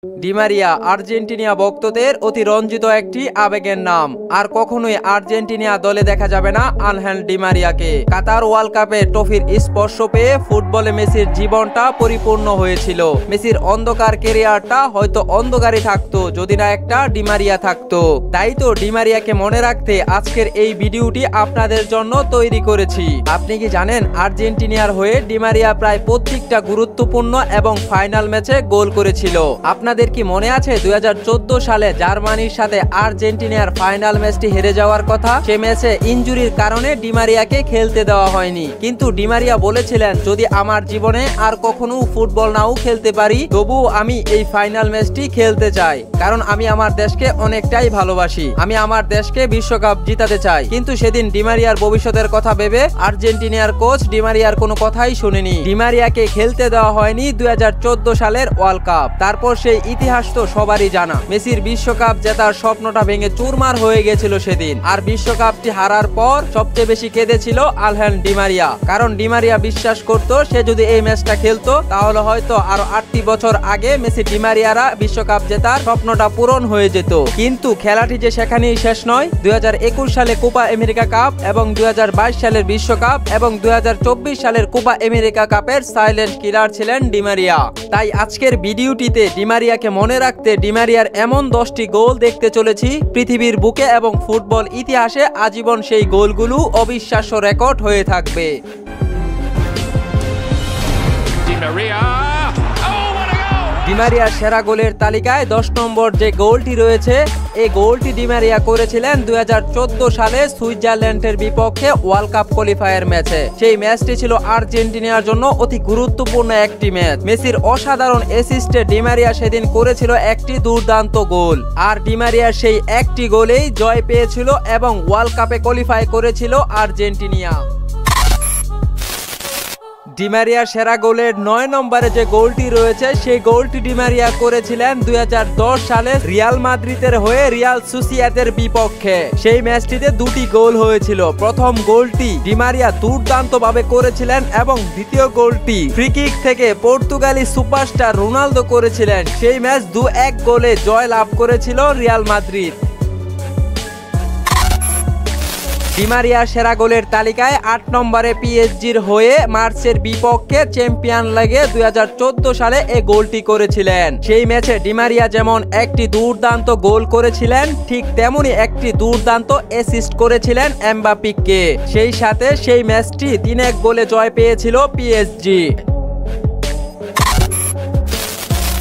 Di Maria Argentina ভক্তদের অতি রঞ্জিত একটি আবেগের নাম। আর কখনোই আর্জেন্টিনা দলে দেখা যাবে না আনহেল ডিমারিয়াকে। কাতার ওয়ার্ল্ড কাপে ট্রফির স্পর্শ পেয়ে ফুটবলে মেসির জীবনটা পরিপূর্ণ হয়েছিল। মেসির অন্ধকার ক্যারিয়ারটা হয়তো অন্ধকারই থাকতো যদি না একটা ডিমারিয়া থাকতো। তাই তো ডিমারিয়াকে মনে রাখতে আজকের এই ভিডিওটি আপনাদের জন্য তৈরি করেছি। আপনি কি জানেন আর্জেন্টিনার হয়ে ডিমারিয়া প্রায় প্রত্যেকটা গুরুত্বপূর্ণ এবং ফাইনাল ম্যাচে গোল করেছিল। আপনাদের কি মনে আছে 2014 সালে জার্মানির সাথে আর্জেন্টিনার ফাইনাল ম্যাচটি হেরে যাওয়ার কথা? সে ম্যাচে ইনজুরির কারণে ডিমারিয়াকে খেলতে দেওয়া হয়নি, কিন্তু ডিমারিয়া বলেছিলেন যদি আমার জীবনে আর কখনো ফুটবল নাও খেলতে পারি তবু আমি এই ফাইনাল ম্যাচটি খেলতে চাই, কারণ আমি আমার দেশকে অনেকটাই ভালোবাসি, আমি আমার দেশকে বিশ্বকাপ জিতাতে চাই। কিন্তু সেদিন ডিমারিয়ার ভবিষ্যতের কথা ভেবে আর্জেন্টিনার কোচ ডিমারিয়ার কোনো কথাই শুনেনি। ডিমারিয়াকে খেলতে দেওয়া হয়নি 2014 সালের ওয়ার্ল্ড কাপ। তারপর সেই ইতিহাস তো সবারই জানা, মেসির বিশ্বকাপ জেতার স্বপ্নটা ভেঙে চুরমার হয়ে গেছিল সেদিন। আর বিশ্বকাপটি হারার পর সবচেয়ে বেশি কেঁদেছিল আনহেল ডিমারিয়া, কারণ ডিমারিয়া বিশ্বাস করত সে যদি এই ম্যাচটা খেলতো তাহলে হয়তো আরো 8টি বছর আগে মেসি ডিমারিয়ারা বিশ্বকাপ জেতার স্বপ্নটা পূরণ হয়ে যেত। কিন্তু খেলাটি যে সেখানেই শেষ নয়। 2021 সালে কোপা আমেরিকা কাপ এবং 2022 সালের বিশ্বকাপ এবং 2024 সালের কোপা আমেরিকা কাপের সাইলেন্ট কিলার ছিলেন ডিমারিয়া। তাই আজকের ভিডিওটিতে ডিমারিয়াকে মনে রাখতে ডিমারিয়ার এমন 10টি গোল দেখতে চলেছি পৃথিবীর বুকে এবং ফুটবল ইতিহাসে আজীবন সেই গোলগুলো অবিশ্বাস্য রেকর্ড হয়ে থাকবে। ডিমারিয়ার সেরা গোলের তালিকায় 10 নম্বর যে গোলটি রয়েছে, এই গোলটি ডিমারিয়া করেছিলেন 2014 সালে সুইজারল্যান্ডের বিপক্ষে ওয়ার্ল্ড কাপ কোয়ালিফায়ার ম্যাচে। সেই ম্যাচটি ছিল আর্জেন্টিনার জন্য অতি গুরুত্বপূর্ণ একটি ম্যাচ। মেসির অসাধারণ অ্যাসিস্টে ডিমারিয়া সেদিন করেছিল একটি দুর্দান্ত গোল। আর ডিমারিয়ার সেই একটি গোলেই জয় পেয়েছিল এবং ওয়ার্ল্ড কাপে কোয়ালিফাই করেছিল আর্জেন্টিনা। ডিমারিয়ার সেরা গোলের 9 নম্বরে যে গোলটি রয়েছে সেই গোলটি ডিমারিয়া করেছিলেন 2010 সালে রিয়াল মাদ্রিদের হয়ে রিয়াল সোসিয়েদাদের বিপক্ষে। সেই ম্যাচটিতে 2টি গোল হয়েছিল। প্রথম গোলটি ডিমারিয়া দুর্দান্তভাবে করেছিলেন এবং দ্বিতীয় গোলটি ফ্রি কিক থেকে পর্তুগালি সুপারস্টার রোনালদো করেছিলেন। সেই ম্যাচ 2-1 গোলে জয় লাভ করেছিল রিয়াল মাদ্রিদ। ডিমারিয়ার সেরা গোলের তালিকায় 8 নম্বরে পিএসজির হয়ে মার্চের বিপক্ষে চ্যাম্পিয়ন লিগে 2014 সালে এই গোলটি করেছিলেন। সেই ম্যাচে ডিমারিয়া যেমন একটি দুর্দান্ত গোল করেছিলেন, ঠিক তেমনি একটি দুর্দান্ত অ্যাসিস্ট করেছিলেন এমবাপ্পেকে। সেই সাথে সেই ম্যাচটি 3-1 গোলে জয় পেয়েছিল পিএসজি।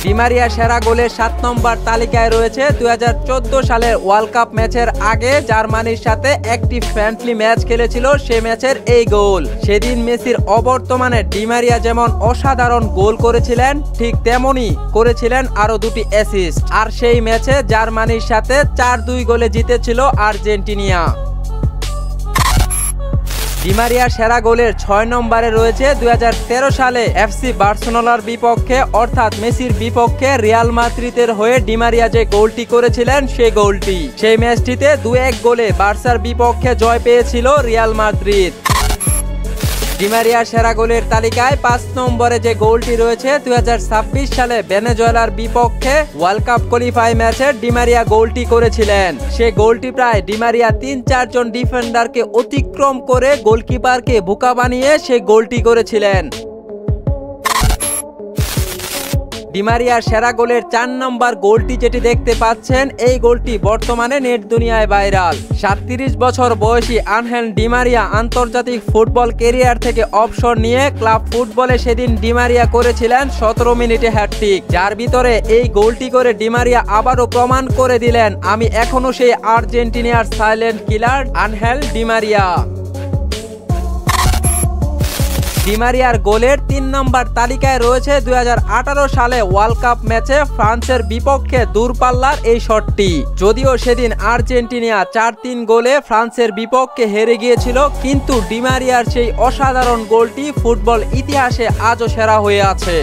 ডিমারিয়া সেরা গোলের 7 নম্বর তালিকায় রয়েছে 2014 সালের ওয়ার্ল্ড কাপ ম্যাচের আগে জার্মানির সাথে একটি ফ্রেন্ডলি ম্যাচ খেলেছিল, সে ম্যাচের এই গোল। সেদিন মেসির অবর্তমানে ডিমারিয়া যেমন অসাধারণ গোল করেছিলেন, ঠিক তেমনি করেছিলেন আরো 2টি অ্যাসিস্ট। আর সেই ম্যাচে জার্মানির সাথে 4-2 গোলে জিতেছিল আর্জেন্টিনা। ডিমারিয়ার সেরা গোলের 6 নম্বরে রয়েছে 2013 সালে এফসি বার্সেলোনার বিপক্ষে অর্থাৎ মেসির বিপক্ষে রিয়াল মাদ্রিদের হয়ে ডিমারিয়া যে গোলটি করেছিলেন সেই গোলটি। সেই ম্যাচটিতে 2-1 গোলে বার্সার বিপক্ষে জয় পেয়েছিল রিয়াল মাদ্রিদ। ডিমারিয়ার সেরা গোলের তালিকায় 5 নম্বরে যে গোলটি রয়েছে 2026 সালে ভেনেজুয়েলার বিপক্ষে ওয়ার্ল্ড কাপ কোয়ালিফাই ম্যাচে ডিমারিয়া গোলটি করেছিলেন। সেই গোলটি প্রায় ডিমারিয়া 3-4 জন ডিফেন্ডারকে অতিক্রম করে গোলকিপারকে বোকা বানিয়ে সেই গোলটি করেছিলেন। ডিমারিয়ার সেরা গোলের 4 নম্বর গোলটি যেটি দেখতে পাচ্ছেন, এই গোলটি বর্তমানে নেট দুনিয়ায় ভাইরাল। 37 বছর বয়সী আনহেল ডিমারিয়া আন্তর্জাতিক ফুটবল ক্যারিয়ার থেকে অবসর নিয়ে ক্লাব ফুটবলে সেদিন ডিমারিয়া করেছিলেন 17 মিনিটে হ্যাটট্রিক, যার ভিতরে এই গোলটি করে ডিমারিয়া আবারও প্রমাণ করে দিলেন আমি এখনো সেই আর্জেন্টিনার সাইলেন্ট কিলার আনহেল ডিমারিয়া। ডিমারিয়ার গোলের 3 নম্বর তালিকায় রয়েছে 2018 সালে ওয়ার্ল্ড কাপ ম্যাচে ফ্রান্সের বিপক্ষে দূরপাল্লার এই শটটি। যদিও সেদিন আর্জেন্টিনা 4-3 গোলে ফ্রান্সের বিপক্ষে হেরে গিয়েছিল, কিন্তু ডিমারিয়ার সেই অসাধারণ গোলটি ফুটবল ইতিহাসে আজও সেরা হয়ে আছে।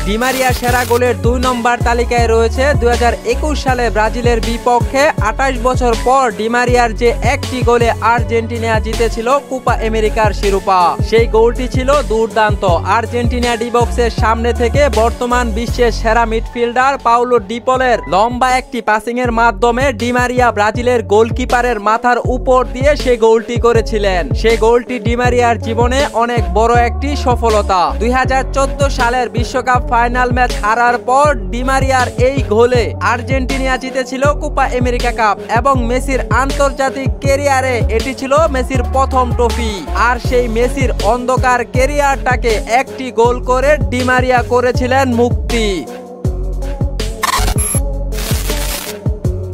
ডিমারিয়া সেরা গোলের 2 নম্বর তালিকায় রয়েছে 2021 সালে ব্রাজিলের বিপক্ষে 28 বছর পর ডিমারিয়ার যে একটি গোলে আর্জেন্টিনা জিতেছিল কোপা আমেরিকার শিরোপা। সেই গোলটি ছিল দুর্দান্ত। আর্জেন্টিনা ডি বক্সের সামনে থেকে বর্তমান বিশ্বের সেরা মিডফিল্ডার পাউলো ডিপলের লম্বা একটি পাসিং এর মাধ্যমে ডিমারিয়া ব্রাজিলের গোলকিপারের মাথার উপর দিয়ে সেই গোলটি করেছিলেন। সেই গোলটি ডিমারিয়ার জীবনে অনেক বড় একটি সফলতা। 2014 সালের বিশ্বকাপ ফাইনাল ম্যাচ হারার পর ডিমারিয়ার এই গোলে আর্জেন্টিনা জিতেছিল কোপা আমেরিকা কাপ এবং মেসির আন্তর্জাতিক ক্যারিয়ারে এটি ছিল মেসির প্রথম ট্রফি। আর সেই মেসির অন্ধকার ক্যারিয়ারটাকে একটি গোল করে ডিমারিয়া করেছিলেন মুক্তি।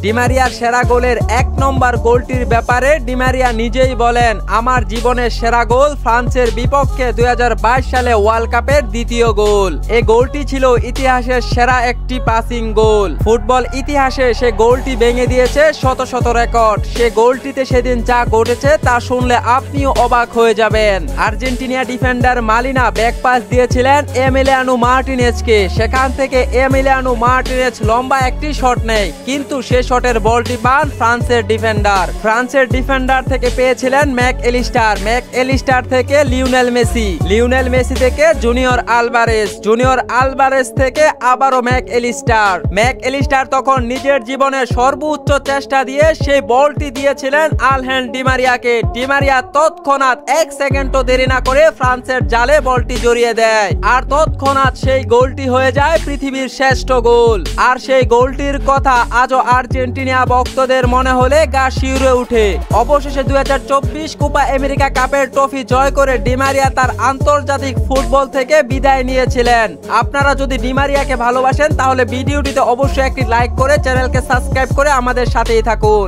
ডিমারিয়ার সেরা গোলের 1 নম্বর গোলটির ব্যাপারে ডিমারিয়া নিজেই বলেন, আমার জীবনের সেরা গোল ফ্রান্সের বিপক্ষে 2022 সালে ওয়ার্ল্ড কাপের দ্বিতীয় গোল। এই গোলটি ছিল ইতিহাসের সেরা একটি পাসিং গোল। ফুটবল ইতিহাসে সে গোলটি ভেঙে দিয়েছে শত শত রেকর্ড। সে গোলটিতে সেদিন যা ঘটেছে তা শুনলে আপনিও অবাক হয়ে যাবেন। Argentina defender Molina back pass দিয়েছিলেন এমিলিয়ানো মার্টিনেজকে। সেখান থেকে এমিলিয়ানো মার্টিনেজ লম্বা একটি শট নেয়, কিন্তু সে শটের বলটি পান ফ্রান্সের ডিফেন্ডার থেকে পেয়েছিলেন ম্যাক এলিস্টার থেকে লিওনেল মেসি থেকে জুনিয়র আলভারেজ থেকে আবারও ম্যাক এলিস্টার তখন নিজের জীবনের সর্বোচ্চ চেষ্টা দিয়ে সেই বলটি দিয়েছিলেন আনহেল ডিমারিয়াকে। ডিমারিয়া তৎক্ষণাৎ 1 সেকেন্ডও দেরি না করে ফ্রান্সের জালে বলটি জড়িয়ে দেয়, আর তৎক্ষণাৎ সেই গোলটি হয়ে যায় পৃথিবীর শ্রেষ্ঠ গোল। আর সেই গোলটির কথা আজও আর্জেন্টিনা ভক্তদের মনে হলে গা শিউরে উঠে। অবশেষে 2024 কোপা আমেরিকা কাপের ট্রফি জয় করে ডিমারিয়া তার আন্তর্জাতিক ফুটবল থেকে বিদায় নিয়েছিলেন। আপনারা যদি ডিমারিয়াকে ভালোবাসেন তাহলে ভিডিওটিতে অবশ্যই একটি লাইক করে চ্যানেলকে সাবস্ক্রাইব করে আমাদের সাথেই থাকুন।